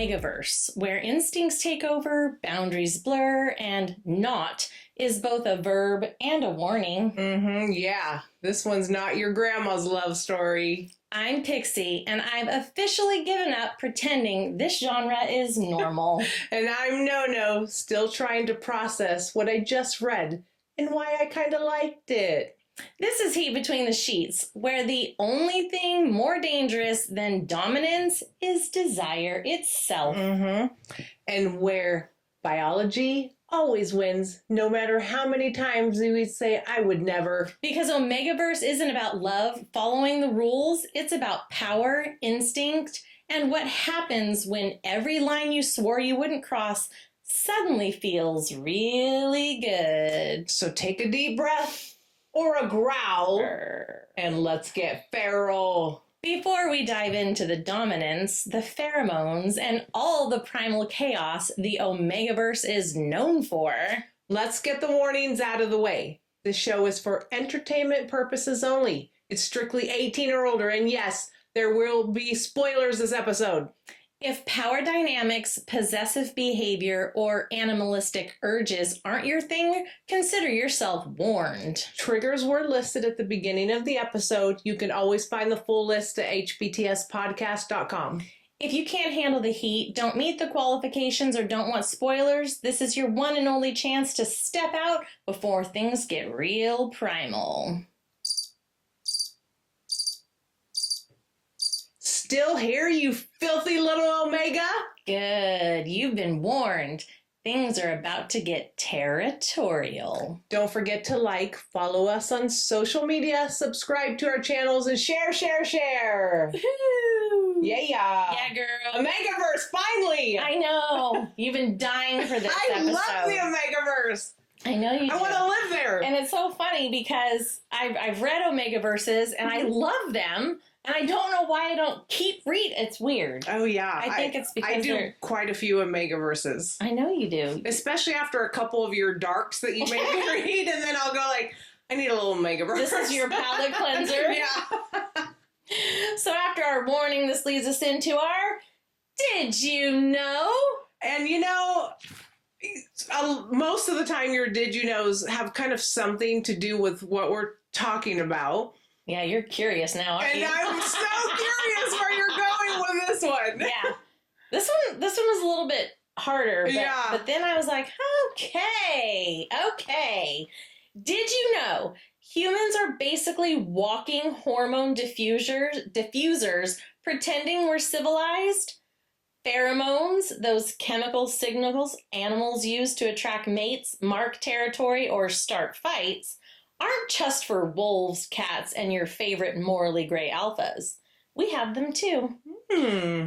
Omegaverse, where instincts take over, boundaries blur, and not is both a verb and a warning. Yeah. This one's not your grandma's love story. I'm Pixie, and I've officially given up pretending this genre is normal. And I'm No-No, still trying to process what I just read and why I kind of liked it. This is Heat Between the Sheets, where the only thing more dangerous than dominance is desire itself. And where biology always wins, no matter how many times we say, I would never. Because Omegaverse isn't about love following the rules, it's about power, instinct, and what happens when every line you swore you wouldn't cross suddenly feels really good. So take a deep breath or a growl and let's get feral. Before we dive into the dominance, the pheromones, and all the primal chaos the Omegaverse is known for, let's get the warnings out of the way. This show is for entertainment purposes only. It's strictly 18 or older, and yes, there will be spoilers this episode. If power dynamics, possessive behavior, or animalistic urges aren't your thing, consider yourself warned. Triggers were listed at the beginning of the episode. You can always find the full list at hbtspodcast.com. If you can't handle the heat, don't meet the qualifications, or don't want spoilers, this is your one and only chance to step out before things get real primal. Still here, you filthy little Omega? Good. You've been warned. Things are about to get territorial. Don't forget to like, follow us on social media, subscribe to our channels, and share. Woo-hoo. Yeah, girl. Omegaverse, finally! I know. You've been dying for this episode. I love the Omegaverse. I know you do. I want to live there. And it's so funny because I've read Omegaverses and I love them. And I don't know why I don't keep reading. It's weird. Oh, yeah. I think it's because I do quite a few Omegaverses. I know you do. Especially after a couple of your darks that you make me read, and then I'll go like, I need a little Omegaverse. This is your palate cleanser? Yeah. So after our warning, this leads us into our Did You Know? And you know, most of the time your Did You Knows have kind of something to do with what we're talking about. Yeah, you're curious now, aren't you? And I'm so curious where you're going with this one. Yeah. This one was a little bit harder. But then I was like, okay. Did you know humans are basically walking hormone diffusers pretending we're civilized? Pheromones, those chemical signals animals use to attract mates, mark territory, or start fights, aren't just for wolves, cats, and your favorite morally gray alphas. We have them too.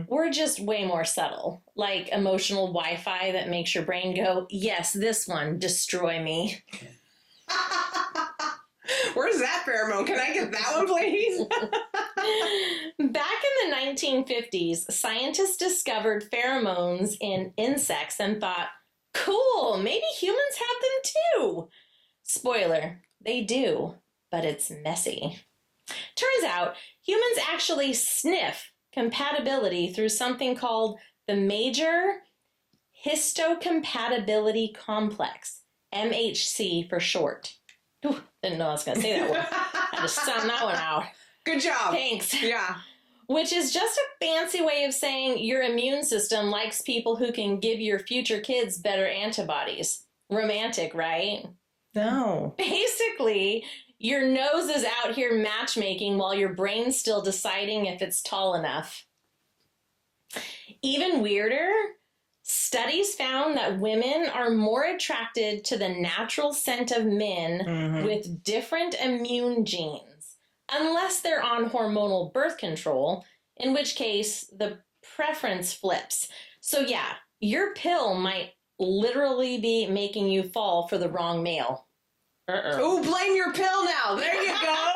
We're just way more subtle, like emotional Wi-Fi that makes your brain go, yes, this one, destroy me. Where's that pheromone? Can I get that one, please? Back in the 1950s, scientists discovered pheromones in insects and thought, cool, maybe humans have them too. Spoiler. They do, but it's messy. Turns out, humans actually sniff compatibility through something called the Major Histocompatibility Complex, MHC for short. Ooh, didn't know I was going to say that word. I just sound that one out. Good job. Thanks. Yeah. Which is just a fancy way of saying your immune system likes people who can give your future kids better antibodies. Romantic, right? No. Basically, your nose is out here matchmaking while your brain's still deciding if it's tall enough. Even weirder, studies found that women are more attracted to the natural scent of men with different immune genes, unless they're on hormonal birth control, in which case the preference flips. So yeah, your pill might literally be making you fall for the wrong male. Oh, blame your pill now. There you go.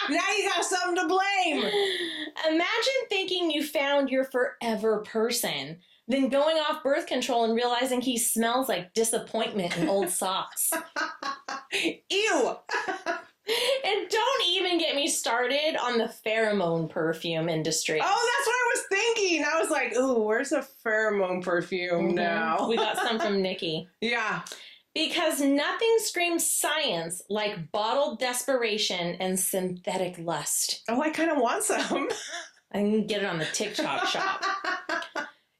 Now you have something to blame. Imagine thinking you found your forever person, then going off birth control and realizing he smells like disappointment in old socks. Ew. And don't even get me started on the pheromone perfume industry. Oh, that's what I was thinking. I was like, ooh, where's a pheromone perfume now? We got some from Nikki. Yeah. Because nothing screams science like bottled desperation and synthetic lust. Oh, I kind of want some. I can get it on the TikTok shop.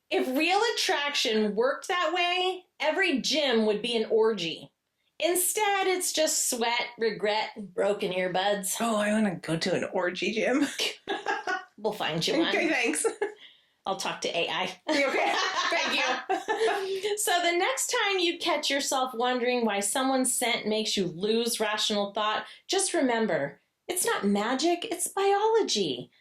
If real attraction worked that way, every gym would be an orgy. Instead, it's just sweat, regret, broken earbuds. Oh, I want to go to an orgy gym. We'll find you one. Okay, thanks. I'll talk to AI. Okay, thank you. So the next time you catch yourself wondering why someone's scent makes you lose rational thought, just remember, it's not magic, it's biology.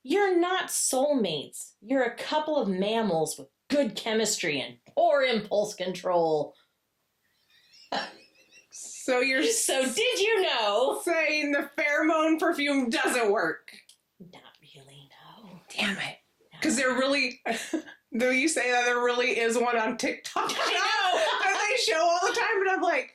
You're not soulmates. You're a couple of mammals with good chemistry and poor impulse control. So did you know? Saying the pheromone perfume doesn't work? Not really, no. Damn it. Because there really, though you say that there really is one on TikTok. I know. That they show all the time, and I'm like,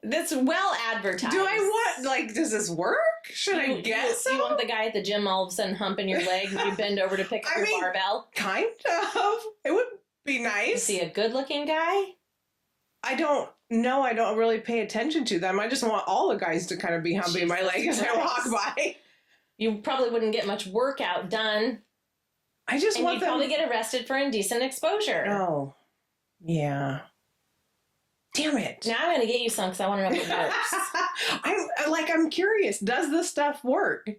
that's well advertised. Do I want, like, does this work? Should I get some? You want the guy at the gym all of a sudden humping your leg and you bend over to pick up your barbell? Kind of. It would be nice. Is he a good-looking guy? I don't know. I don't really pay attention to them. I just want all the guys to kind of be humping my leg as I walk by. You probably wouldn't get much workout done. I just want them. You'd probably get arrested for indecent exposure. Oh. Yeah. Damn it. Now I'm going to get you some because I want to know if it works. I'm curious. Does this stuff work?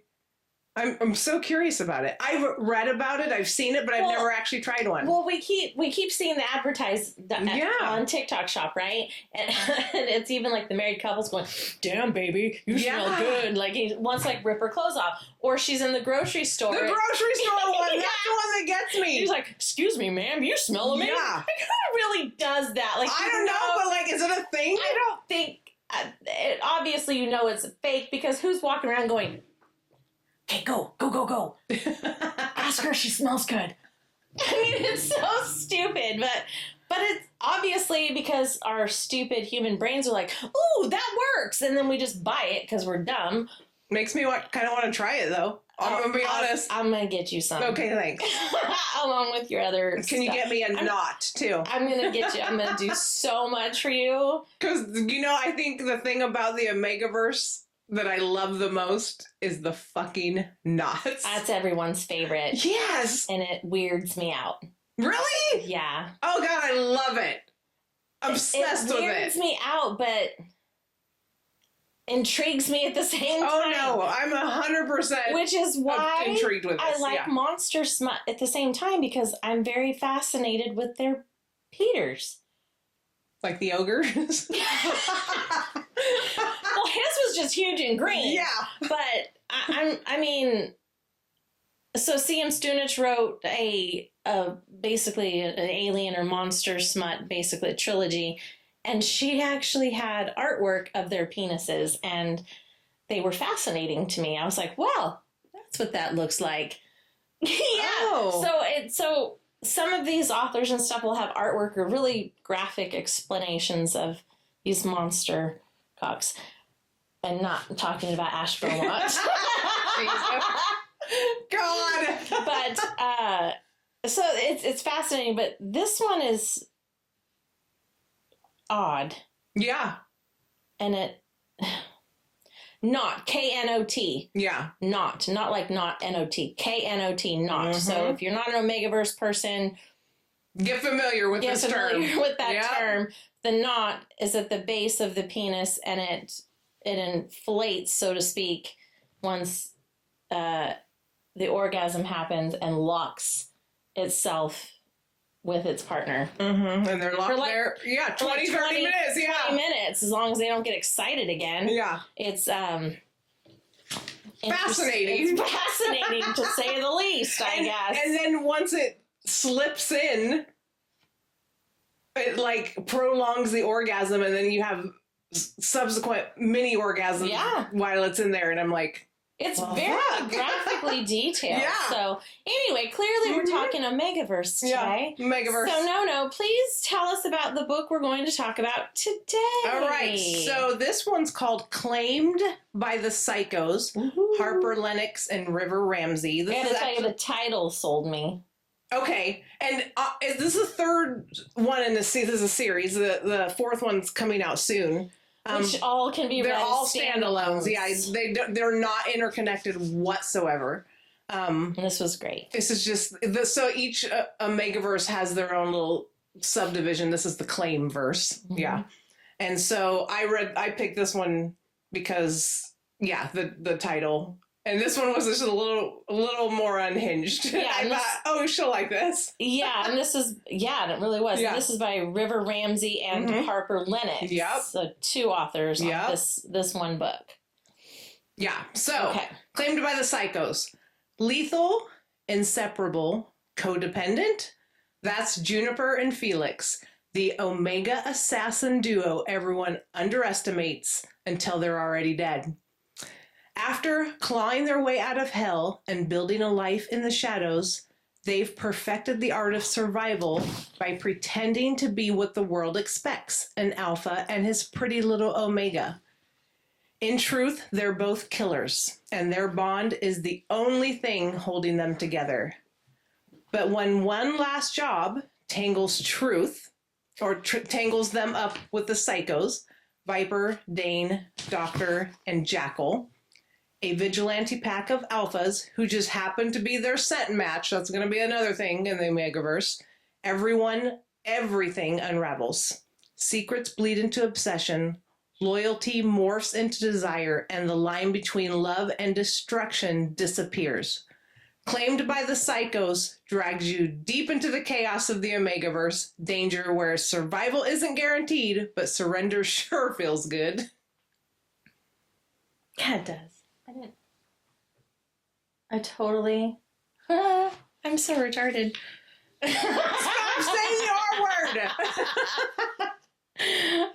I'm so curious about it. I've read about it. I've seen it, but I've never actually tried one. Well, we keep seeing the advertised on TikTok shop, right? And it's even like the married couples going, "Damn, baby, you smell good." Like he wants to rip her clothes off, or she's in the grocery store. The grocery store one. That's the one that gets me. He's like, "Excuse me, ma'am, you smell amazing." Yeah. Like, who really does that? Like, I don't know, but is it a thing? I don't think. Obviously, it's fake because who's walking around going, "Okay, go. Ask her if she smells good." I mean, it's so stupid, but it's obviously because our stupid human brains are like, "Ooh, that works," and then we just buy it because we're dumb. Makes me kind of want to try it though. I'm gonna be honest. I'm gonna get you some. Okay, thanks. Along with your other. Can you get me a knot too? I'm gonna get you. I'm gonna do so much for you. Because I think the thing about the Omegaverse that I love the most is the fucking knots. That's everyone's favorite. Yes. And it weirds me out. Really? Yeah. Oh God, I love it. Obsessed with it. It weirds me out, but intrigues me at the same time. Oh no, I'm 100%. Which is why intrigued with this. I like monster smut at the same time because I'm very fascinated with their Peters. Like the ogres? Well, his was just huge and green. Yeah. But I mean, so C.M. Stunich wrote basically an alien or monster smut, basically a trilogy, and she actually had artwork of their penises, and they were fascinating to me. I was like, well, that's what that looks like. Yeah. Oh. So some of these authors and stuff will have artwork or really graphic explanations of these monster cocks. And not talking about Ash Beaumont. God. But so it's fascinating, but this one is odd. Yeah. And it not K-N-O-T. Yeah. Not like not N-O-T. K-N-O-T, not. Mm-hmm. So if you're not an Omegaverse person, get familiar with this term. With that term. The knot is at the base of the penis, and it inflates, so to speak, once the orgasm happens and locks itself with its partner. Mm-hmm. And they're locked there, 20, 30 minutes. Yeah. 20 minutes, as long as they don't get excited again. Yeah. It's fascinating. It's fascinating, to say the least, I guess. And then once it slips in, it prolongs the orgasm, and then you have subsequent mini orgasms while it's in there, and I'm like, It's very graphically detailed. Yeah. So anyway, clearly we're talking Omegaverse today. Yeah, Omegaverse. So No-No, please tell us about the book we're going to talk about today. All right. So this one's called Claimed by the Psychos. Ooh. Harper, Lennox, and River Ramsey. I gotta tell you, the title sold me. Okay, and this is the third one in this is a series. The fourth one's coming out soon. Which all can be read. They're all standalones. Yeah, they're not interconnected whatsoever. This was great. This is just so each Omegaverse has their own little subdivision. This is the Claim verse. Mm-hmm. Yeah, and so I picked this one because the title. And this one was just a little more unhinged. Yeah, I thought, she'll like this. Yeah, and this is, it really was. Yeah. This is by River Ramsey and Harper Lennox. Yep. So two authors on this one book. Yeah, so, Claimed by the Psychos. Lethal, inseparable, codependent. That's Juniper and Felix, the Omega assassin duo everyone underestimates until they're already dead. After clawing their way out of hell and building a life in the shadows, they've perfected the art of survival by pretending to be what the world expects, an alpha and his pretty little Omega. In truth, they're both killers, and their bond is the only thing holding them together. But when one last job tangles truth, or tangles them up with the Psychos, Viper, Dane, Doctor, and Jackal, a vigilante pack of alphas who just happen to be their scent match. That's going to be another thing in the Omegaverse. Everything unravels. Secrets bleed into obsession. Loyalty morphs into desire, and the line between love and destruction disappears. Claimed by the Psychos drags you deep into the chaos of the Omegaverse, danger where survival isn't guaranteed, but surrender sure feels good. Yeah, it does. I'm so retarded. Stop saying your word.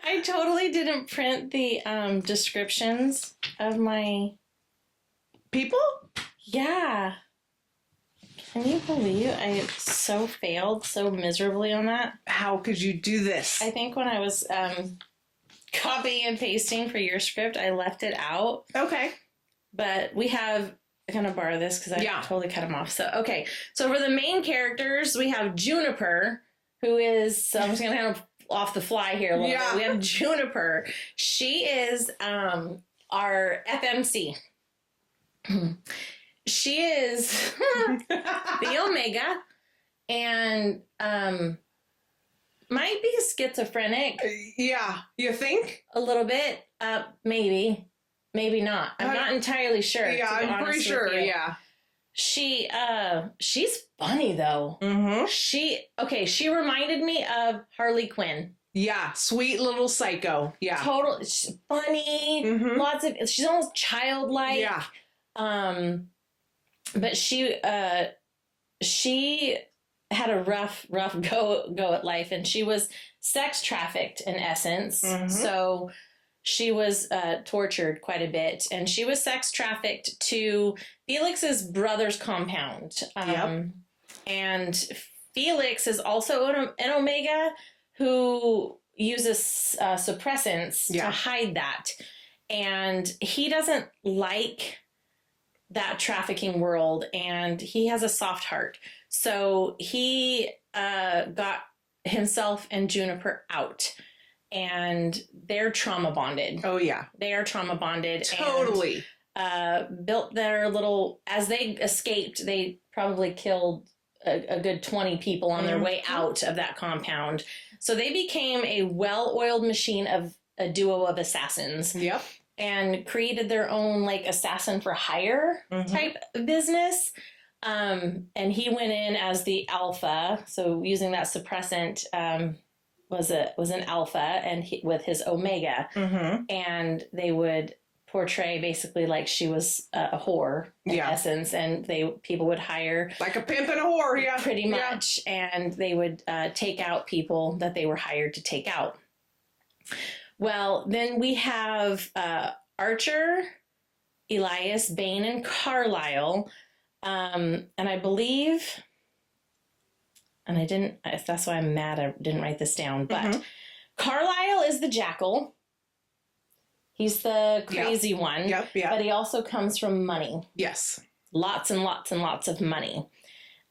I totally didn't print the descriptions of my people. Yeah. Can you believe I so failed so miserably on that? How could you do this? I think when I was copying and pasting for your script, I left it out. Okay. But we have, I'm going to borrow this because I totally cut him off. So, okay. So for the main characters, we have Juniper, who is, so I'm just going to kind of off the fly here a little bit. We have Juniper. She is our FMC. She is the Omega and might be schizophrenic. Yeah. You think? A little bit. Maybe. Maybe not. I'm not entirely sure. Yeah, I'm pretty sure. Yeah. She's funny though. Mm-hmm. She reminded me of Harley Quinn. Yeah, sweet little psycho. Yeah. Total she's funny. Mm-hmm. She's almost childlike. Yeah. But she had a rough go at life, and she was sex trafficked in essence. Mm-hmm. So she was tortured quite a bit, and she was sex trafficked to Felix's brother's compound. And Felix is also an Omega who uses suppressants to hide that. And he doesn't like that trafficking world, and he has a soft heart. So he got himself and Juniper out. And they're trauma bonded. Oh, yeah. They are trauma bonded. Totally. And, built their little... As they escaped, they probably killed a good 20 people on their way out of that compound. So they became a well-oiled machine of a duo of assassins. Yep. And created their own, like, assassin for hire type business. And he went in as the alpha. So using that suppressant... was an alpha and with his Omega, and they would portray basically like she was a whore in essence, and people would hire like a pimp and a whore, pretty much, and they would take out people that they were hired to take out. Well, then we have Archer Elias, Bane, and Carlisle. And I believe, and I didn't, that's why I'm mad I didn't write this down, but Carlisle is the jackal. He's the crazy one. Yep. But he also comes from money. Yes. Lots and lots and lots of money.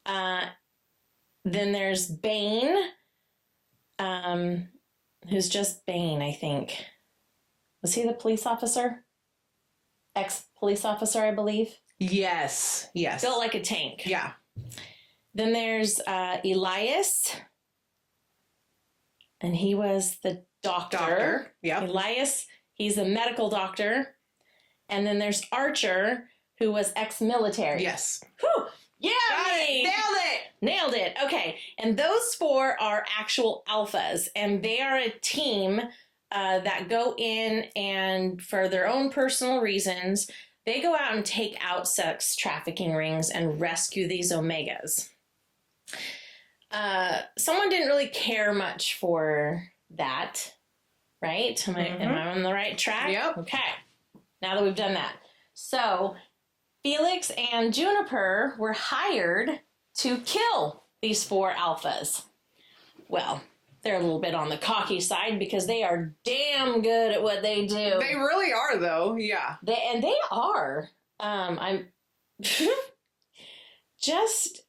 Then there's Bane, who's just Bane, I think. Was he the police officer? Ex-police officer, I believe. Yes. Built like a tank. Yeah. Then there's Elias. And he was the doctor. Yeah. Elias, he's a medical doctor. And then there's Archer, who was ex-military. Yes. Whew! Yeah! Nailed it! Okay. And those 4 are actual alphas. And they are a team that go in and, for their own personal reasons, they go out and take out sex trafficking rings and rescue these Omegas. Someone didn't really care much for that, right? Am I on the right track? Yep. Okay. Now that we've done that. So, Felix and Juniper were hired to kill these 4 alphas. Well, they're a little bit on the cocky side because they are damn good at what they do. They really are, though. Yeah. They are. I'm just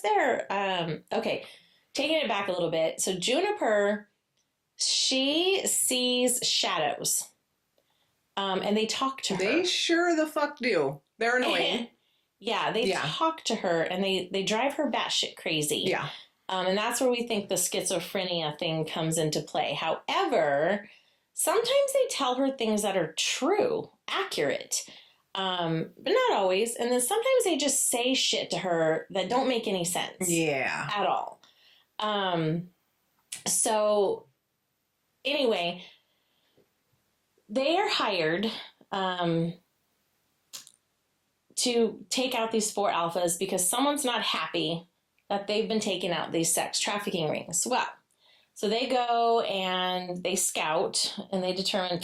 their okay. Taking it back a little bit. So Juniper, she sees shadows. And they talk to her. They sure the fuck do. They're annoying. Yeah, they talk to her and they drive her batshit crazy. Yeah. And that's where we think the schizophrenia thing comes into play. However, sometimes they tell her things that are true, accurate, but not always. And then sometimes they just say shit to her that don't make any sense. Yeah. At all. So, anyway, they are hired to take out these 4 alphas because someone's not happy that they've been taking out these sex trafficking rings. Well, so they go and they scout and they determine,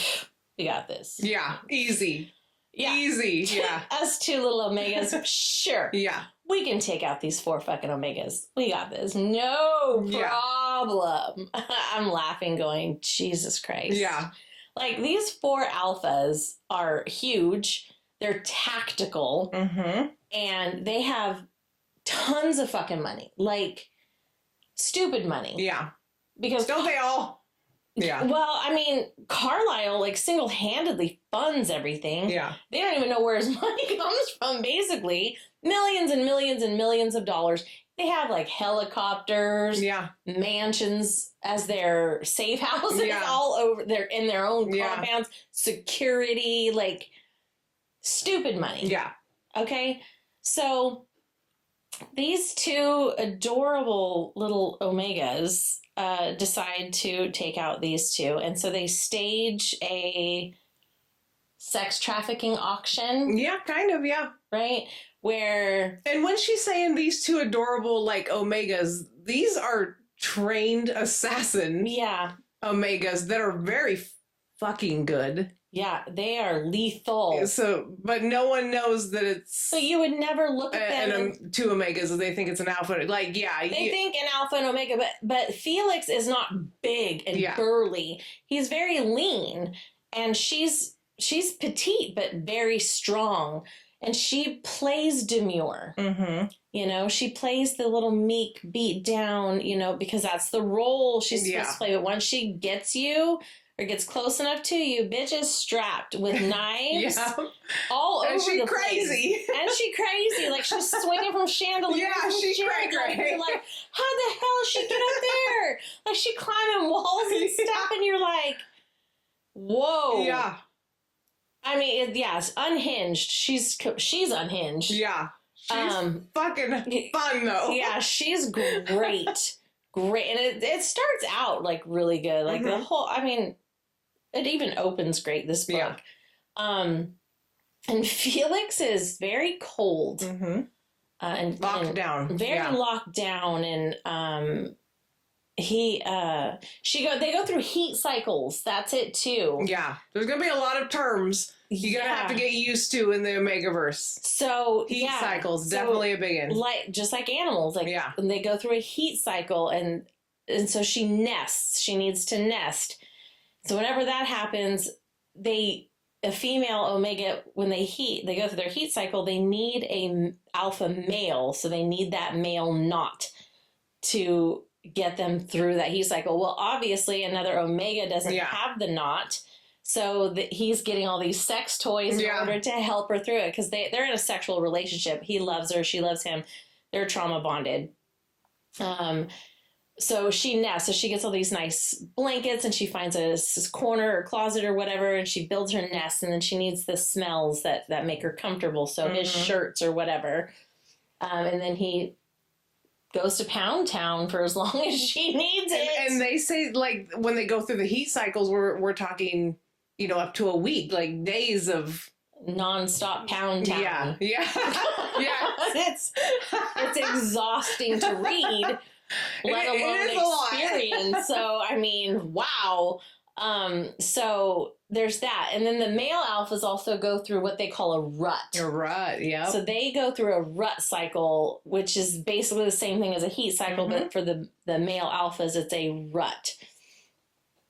we got this. Yeah, easy. Yeah. Easy, yeah. Us 2 little Omegas, sure. Yeah. We can take out these 4 fucking Omegas. We got this. No problem. I'm laughing going, Jesus Christ. Yeah. Like, these 4 alphas are huge. They're tactical. And they have tons of fucking money. Like, stupid money. Yeah. Because don't they all? Yeah. Well, I mean, Carlisle, like, single-handedly funds everything. Yeah. They don't even know where his money comes from, basically. Millions and millions and millions of dollars. They have, like, helicopters. Yeah. Mansions as their safe houses all over. They're in their own compounds. Security, like, stupid money. Yeah. Okay? So, these 2 adorable little Omegas decide to take out these 2. And so they stage a sex trafficking auction. Yeah, kind of, yeah. Right? Where... And when she's saying these 2 adorable, like, Omegas, these are trained assassin Omegas that are very fucking good. Yeah, they are lethal. So, but no one knows that it's... So you would never look at them... And 2 Omegas, they think it's an alpha. Like, yeah. They think an alpha and omega, but Felix is not big and burly. He's very lean. And she's petite, but very strong. And she plays demure. You know, she plays the little meek, beat down, you know, because that's the role she's supposed to play. But once she gets you... or gets close enough to you, bitch is strapped with knives all over the place. And she crazy. Like, she's swinging from chandelier to chandelier. You're like, how the hell did she get up there? Like, she climbing walls and stuff, and you're like, whoa. Yeah. I mean, it's unhinged. She's unhinged. Yeah. She's fucking fun, though. Yeah, she's great. Great. And it starts out, like, really good. Like, the whole, I mean... It even opens great, this book. Yeah. And Felix is very cold. And locked down. Very locked down. And they go through heat cycles. That's it, too. Yeah. There's going to be a lot of terms you're going to have to get used to in the Omegaverse. So heat cycles, definitely a big one. Just like animals, like when they go through a heat cycle, and so she nests. She needs to nest. So whenever that happens, a female Omega, when they go through their heat cycle, they need a alpha male. So they need that male knot to get them through that heat cycle. Well, obviously another Omega doesn't have the knot. So he's getting all these sex toys in order to help her through it, because they're in a sexual relationship. He loves her. She loves him. They're trauma bonded. So she nests. So she gets all these nice blankets, and she finds a corner or closet or whatever, and she builds her nest. And then she needs the smells that make her comfortable. So his shirts or whatever. And then he goes to Pound Town for as long as she needs it. And they say, like, when they go through the heat cycles, we're talking, up to a week, like days of nonstop Pound Town. Yeah. It's exhausting to read, let alone experience. So, I mean, wow. So there's that. And then the male alphas also go through what they call a rut. A rut, yeah. So they go through a rut cycle, which is basically the same thing as a heat cycle, but for the male alphas, it's a rut.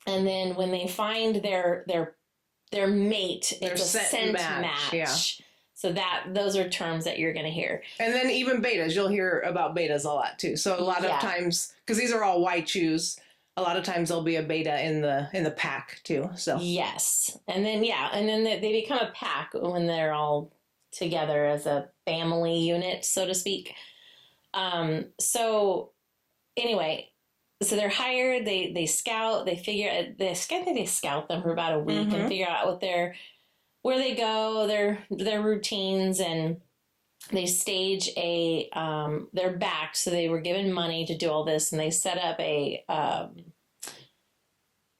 And then when they find their mate, it's a scent match. Yeah. So those are terms that you're going to hear. And then even betas, you'll hear about betas a lot too. So a lot of times, because these are all white shoes, a lot of times there'll be a beta in the pack too. So yes, and then they become a pack when they're all together as a family unit, so to speak. So anyway, so they're hired. They scout. They scout them for about a week and figure out where they go, their routines, and they stage they're backed, so they were given money to do all this, and they set up a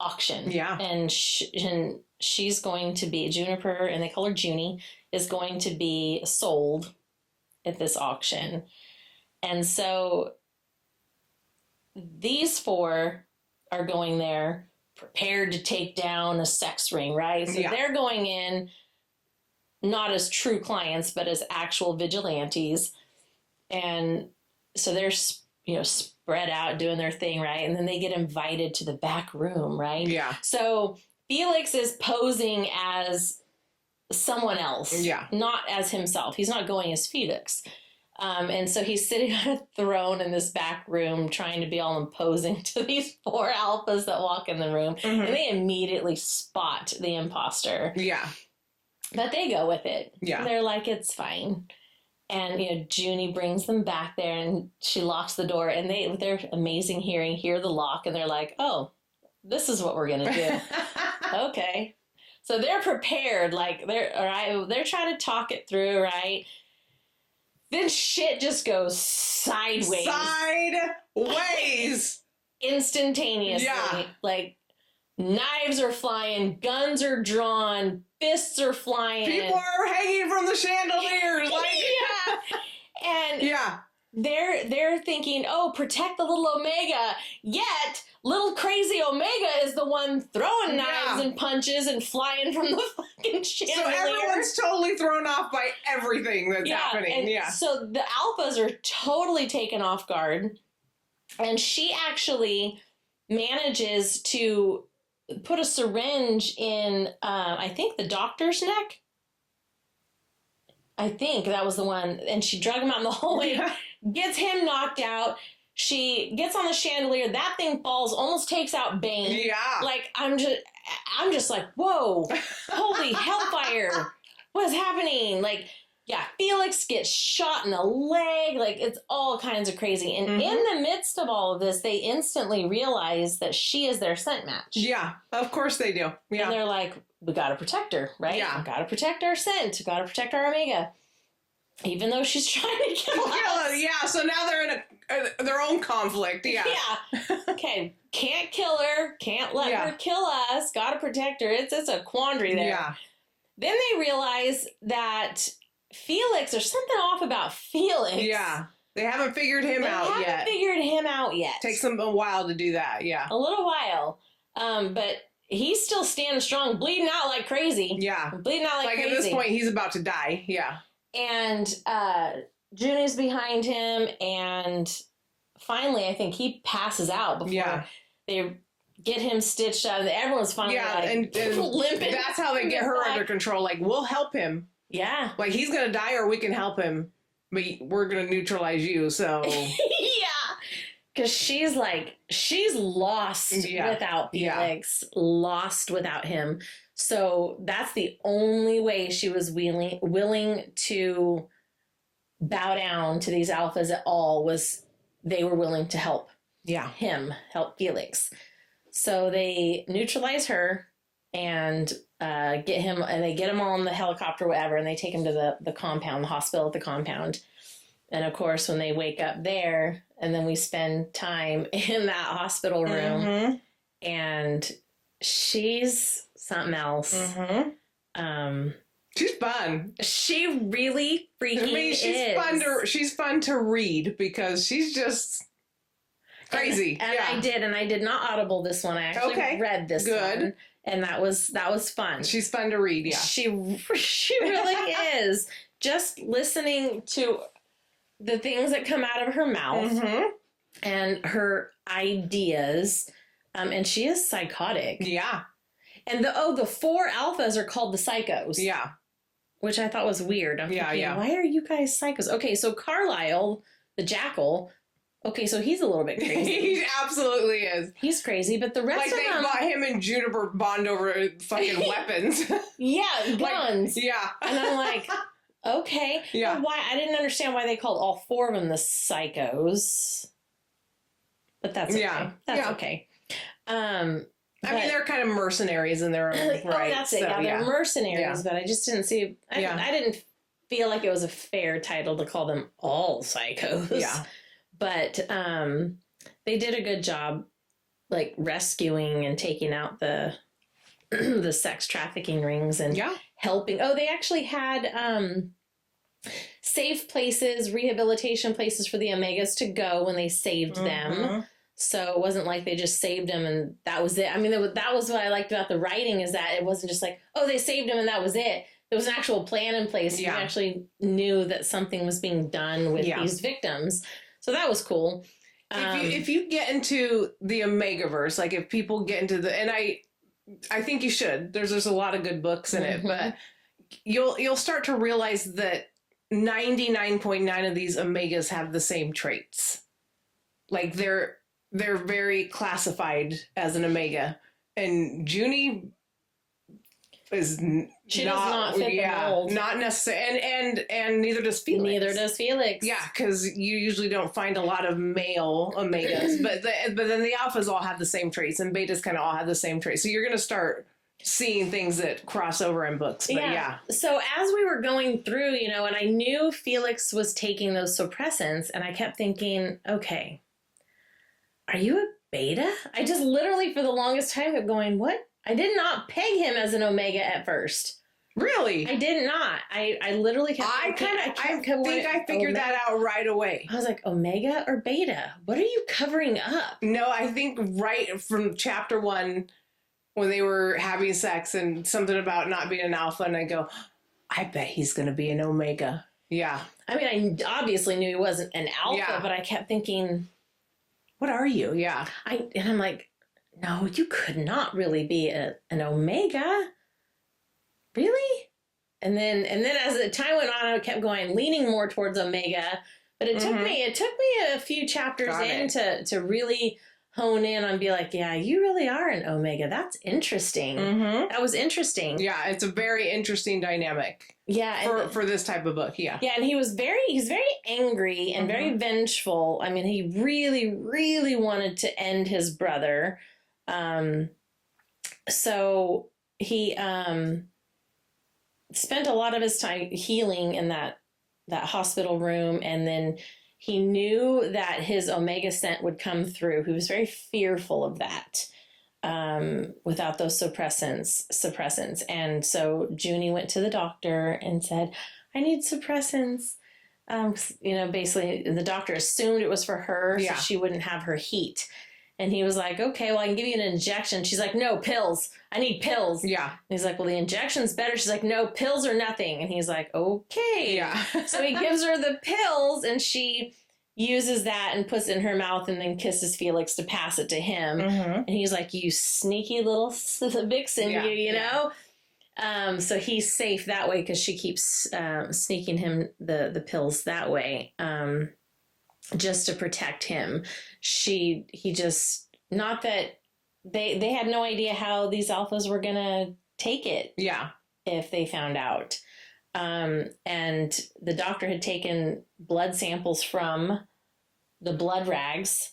auction. Yeah. And she's going to be, Juniper, and they call her Junie, is going to be sold at this auction. And so these four are going there prepared to take down a sex ring, right? So they're going in not as true clients, but as actual vigilantes. And so they're, spread out doing their thing, right? And then they get invited to the back room, right? Yeah. So Felix is posing as someone else, not as himself. He's not going as Felix. And so he's sitting on a throne in this back room trying to be all imposing to these four alphas that walk in the room. And they immediately spot the imposter. Yeah. But they go with it. Yeah. They're like, it's fine. And, Junie brings them back there, and she locks the door, and they, with their amazing hearing, hear the lock, and they're like, oh, this is what we're going to do. Okay. So they're prepared. Like, they're trying to talk it through, right? Then shit just goes sideways. Instantaneously. Yeah. Like, knives are flying, guns are drawn, fists are flying. People are hanging from the chandeliers. They're thinking, oh, protect the little Omega. Yet, little crazy Omega is the one throwing knives and punches and flying from the fucking chandelier. So everyone's totally thrown off by everything that's happening. So the alphas are totally taken off guard. And she actually manages to put a syringe in, I think, the doctor's neck. I think that was the one. And she drug him out in the hallway, gets him knocked out. She gets on the chandelier. That thing falls, almost takes out Bane. Yeah. Like, I'm just like, whoa, holy hellfire. What is happening? Like, Felix gets shot in the leg. Like, it's all kinds of crazy. And in the midst of all of this, they instantly realize that she is their scent match. Yeah, of course they do. Yeah. And they're like, we got to protect her, right? Yeah. We got to protect our scent. We got to protect our Omega. Even though she's trying to kill us. Yeah, so now they're in their own conflict. Yeah. Yeah. Okay. Can't kill her. Can't let her kill us. Got to protect her. It's a quandary there. Yeah. Then they realize that Felix, there's something off about Felix. Yeah. They haven't figured him out yet. Takes them a while to do that. Yeah. A little while. But he's still standing strong, bleeding out like crazy. Yeah. Bleeding out like crazy. At this point, he's about to die. Yeah. And Junie's behind him, and finally, I think he passes out before they get him stitched up. Everyone's finally and limping. That's how they get her under control. Like, we'll help him. Yeah. Like, he's going to die or we can help him, but we're going to neutralize you, so. Yeah. Because she's lost without Felix, lost without him. So that's the only way she was willing to bow down to these alphas at all, was they were willing to help help Felix. So they neutralize her and get him, and they get him on the helicopter, whatever, and they take him to the compound, the hospital at the compound. And of course, when they wake up there, and then we spend time in that hospital room, and she's something else. She's fun. She really freaking is. She's fun to read because she's just crazy. And I did not audible this one. I actually read this one. And that was fun. She's fun to read, yeah. She really is. Just listening to the things that come out of her mouth and her ideas. And she is psychotic. Yeah. And the 4 alphas are called the psychos. Yeah. Which I thought was weird. I'm thinking, why are you guys psychos? Okay, so Carlisle, the jackal, okay, so he's a little bit crazy. He absolutely is. He's crazy, but the rest of them... Like, they bought him and Juniper bond over fucking weapons. Yeah, guns. Yeah. And I'm like, okay. Yeah. Why? I didn't understand why they called all 4 of them the psychos. But that's okay. Yeah. That's okay. I mean, they're kind of mercenaries in their own right. Oh, that's it. So, they're mercenaries, but I just didn't see... I didn't feel like it was a fair title to call them all psychos. Yeah. But they did a good job, like, rescuing and taking out the the sex trafficking rings and helping. Oh, they actually had safe places, rehabilitation places for the Omegas to go when they saved them. So it wasn't like they just saved him and that was it. I mean, that was what I liked about the writing, is that it wasn't just like, oh, they saved him and that was it. There was an actual plan in place. You actually knew that something was being done with these victims. So that was cool. If you get into the Omegaverse, like if people get into and I think you should. There's a lot of good books in it, but you'll start to realize that 99.9 of these Omegas have the same traits. Like they're very classified as an Omega, and Junie is does not fit the mold. Not necessarily, and neither does Felix. Neither does Felix. Yeah, because you usually don't find a lot of male Omegas, but then the alphas all have the same traits, and betas kind of all have the same traits. So you're going to start seeing things that cross over in books. But So as we were going through, and I knew Felix was taking those suppressants, and I kept thinking, okay, are you a beta? I just literally for the longest time kept going, what? I did not peg him as an Omega at first. Really? I did not. I literally kept... I think I figured that out right away. I was like, Omega or beta? What are you covering up? No, I think right from chapter 1, when they were having sex and something about not being an alpha, and I go, I bet he's going to be an Omega. Yeah. I mean, I obviously knew he wasn't an alpha, but I kept thinking, what are you? Yeah. And I'm like, no, you could not really be an Omega. Really? And then as the time went on, I kept going, leaning more towards Omega. But it took me a few chapters to really hone in on, be like, yeah, you really are an Omega. That's interesting. That was interesting. Yeah, it's a very interesting dynamic. Yeah, for this type of book. Yeah. Yeah, and he's very angry and very vengeful. I mean, he really, really wanted to end his brother. So he spent a lot of his time healing in that hospital room, and then he knew that his Omega scent would come through. He was very fearful of that without those suppressants. And so Junie went to the doctor and said, I need suppressants. Basically the doctor assumed it was for her so she wouldn't have her heat. And he was like, okay, well, I can give you an injection. She's like, no, pills. I need pills. Yeah. And he's like, well, the injection's better. She's like, no, pills or nothing. And he's like, okay. Yeah. So he gives her the pills and she uses that and puts it in her mouth and then kisses Felix to pass it to him. Mm-hmm. And he's like, you sneaky little vixen, you know? So he's safe that way because she keeps sneaking him the pills that way. Just to protect him. He just, not that they had no idea how these alphas were gonna take it. Yeah. If they found out. And the doctor had taken blood samples from the blood rags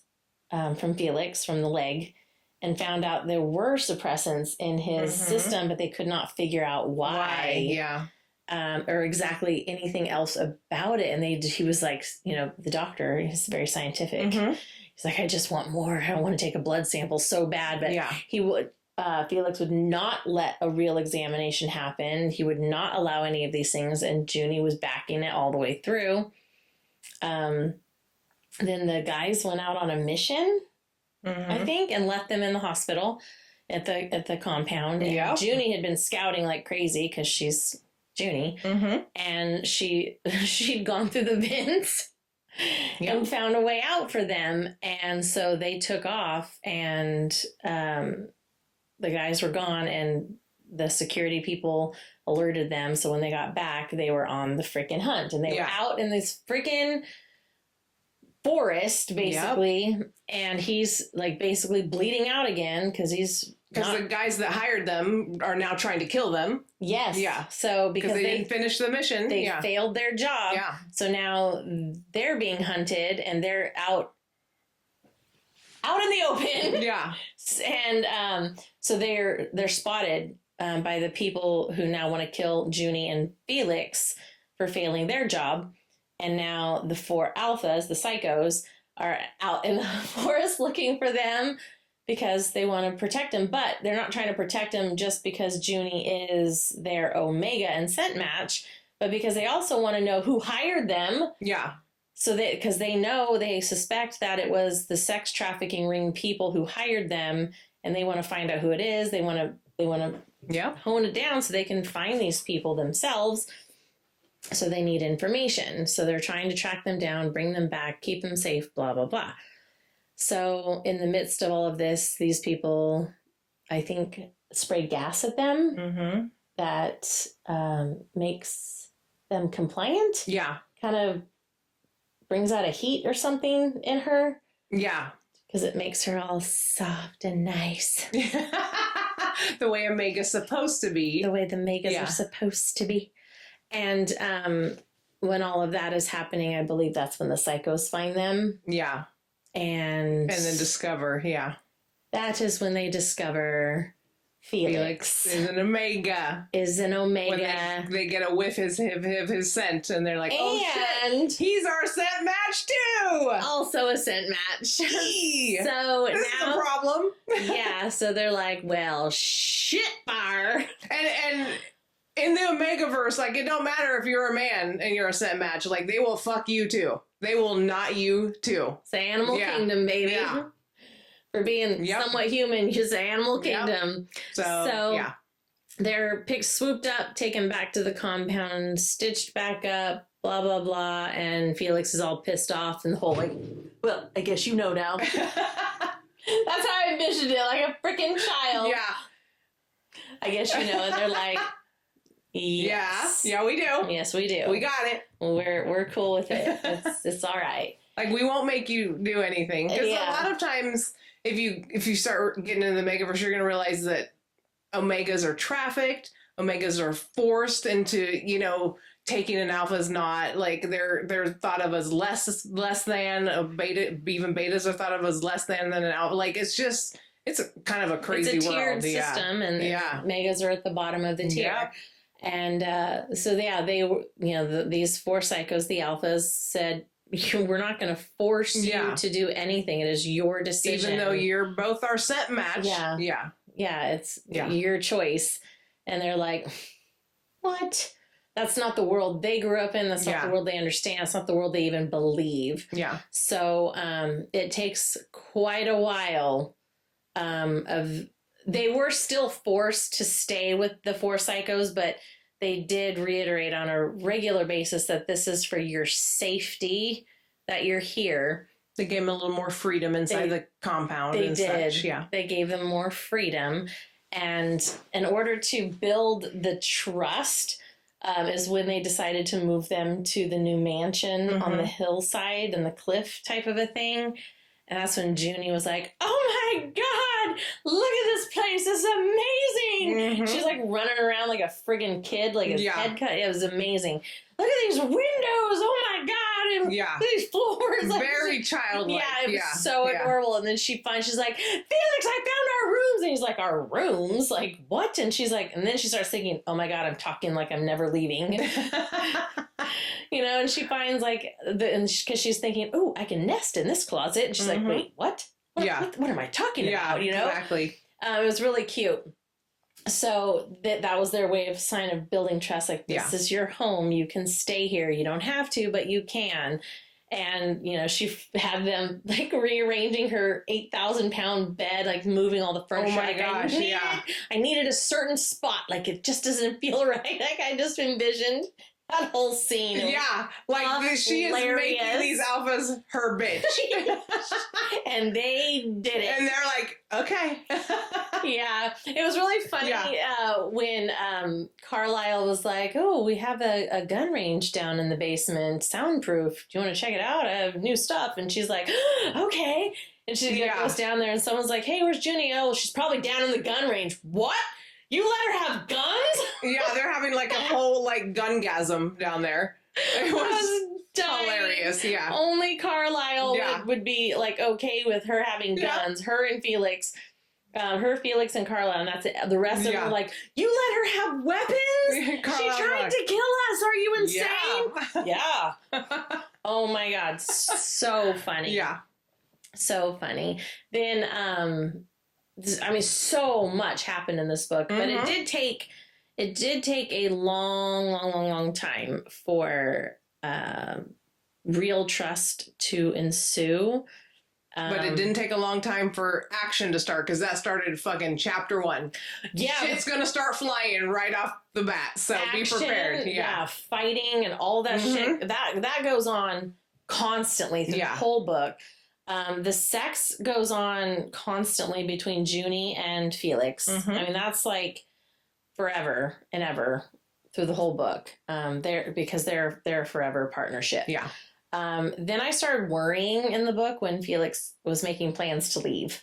from Felix, from the leg, and found out there were suppressants in his system, but they could not figure out why. Yeah. Or exactly anything else about it. And he was like, you know, the doctor is very scientific. He's like, I just want more. I don't want to take a blood sample so bad. But he would, Felix would not let a real examination happen. He would not allow any of these things. And Junie was backing it all the way through. Then the guys went out on a mission, I think, and left them in the hospital at the compound. And Junie had been scouting like crazy because she's Junie, and she'd gone through the bins and found a way out for them, and so they took off, and the guys were gone, and the security people alerted them. So when they got back, they were on the freaking hunt, and they were out in this freaking forest, basically, and he's like basically bleeding out again because the guys that hired them are now trying to kill them. Yes. Yeah. So because they didn't finish the mission. They failed their job. Yeah. So now they're being hunted and they're out in the open. Yeah. And so they're spotted by the people who now want to kill Junie and Felix for failing their job. And now the 4 alphas, the psychos, are out in the forest looking for them because they want to protect him. But they're not trying to protect him just because Junie is their Omega and scent match, but because they also want to know who hired them. Yeah. So because they suspect that it was the sex trafficking ring people who hired them, and they want to find out who it is. They want to hone it down so they can find these people themselves. So they need information. So they're trying to track them down, bring them back, keep them safe, blah, blah, blah. So in the midst of all of this, these people, I think, spray gas at them that makes them compliant. Yeah. Kind of brings out a heat or something in her. Yeah. Because it makes her all soft and nice. The way Omega's supposed to be. The way the Megas are supposed to be. And when all of that is happening, I believe that's when the psychos find them. Yeah. And then discover, that is when they discover Felix is an Omega. When they get a whiff of his scent, and they're like, oh shit, he's our scent match too. Also a scent match. So this now is the problem. Yeah, so they're like, well, shit bar. And in the Omegaverse, like, it don't matter if you're a man and you're a scent match. Like, they will fuck you too. They will not you too. It's Animal Kingdom, baby. Yeah. For being somewhat human, just Animal Kingdom. So they're swooped up, taken back to the compound, stitched back up, blah, blah, blah. And Felix is all pissed off and the whole, like, well, I guess you know now. That's how I envisioned it, like a freaking child. Yeah. I guess you know. And they're like, yes. Yeah, we do. Yes, we do. We got it. We're cool with it. It's all right. Like, we won't make you do anything. Because a lot of times, if you start getting into the Omegaverse, you're going to realize that Omegas are trafficked. Omegas are forced into, taking an alpha is not, like, they're thought of as less than a beta. Even betas are thought of as less than an alpha. Like, it's kind of a crazy world. It's a tiered system, and Omegas are at the bottom of the tier. Yep. And these 4 psychos, the alphas, said, we're not going to force you to do anything. It is your decision. Even though you're both our scent match. Yeah. Yeah. Yeah. It's your choice. And they're like, what? That's not the world they grew up in. That's not the world they understand. It's not the world they even believe. Yeah. So it takes quite a while they were still forced to stay with the 4 psychos, but they did reiterate on a regular basis that this is for your safety, that you're here. They gave them a little more freedom inside the compound. They did. Such. Yeah. They gave them more freedom. And in order to build the trust is when they decided to move them to the new mansion on the hillside and the cliff type of a thing. And that's when Junie was like, oh my God, look at this place. It's amazing. She's like running around like a friggin' kid, like his head cut. It was amazing. Look at these windows. Oh my God. And these floors. Like, very childlike. Yeah, it was so adorable. And then she's like, Felix, I found our rooms. And he's like, our rooms? Like, what? And she's like, and then she starts thinking, oh my God, I'm talking like I'm never leaving. And she finds like, because she's thinking, oh, I can nest in this closet. And she's like, wait, what? What am I talking about? Exactly. It was really cute. So that was their way of sign of building trust. Like, this is your home. You can stay here. You don't have to, but you can. And, she had them like rearranging her 8,000-pound bed, like moving all the furniture. Oh my gosh, I needed a certain spot. Like, it just doesn't feel right. Like, I just envisioned that whole scene. Like she is making these alphas her bitch. And they did it. And they're like, okay. It was really funny when Carlisle was like, oh, we have a gun range down in the basement, soundproof. Do you want to check it out? I have new stuff. And she's like, okay. And she goes down there and someone's like, hey, where's Junie? Oh, she's probably down in the gun range. What? You let her have guns? Yeah, they're having like a whole like gungasm down there. It was hilarious. Yeah. Only Carlisle would be like okay with her having guns. Her and Felix. Felix and Carlisle, and that's it. The rest of them were like, you let her have weapons? She tried to kill us. Are you insane? Yeah. Oh my God. So funny. Yeah. So funny. Then so much happened in this book, but it did take a long time for real trust to ensue. But it didn't take a long time for action to start, because that started fucking chapter 1. Yeah. Shit's gonna start flying right off the bat, so action, be prepared. Yeah, fighting and all that shit. That goes on constantly through the whole book. The sex goes on constantly between Junie and Felix. I mean, that's like forever and ever through the whole book. Because they're a forever partnership. Yeah. Then I started worrying in the book when Felix was making plans to leave.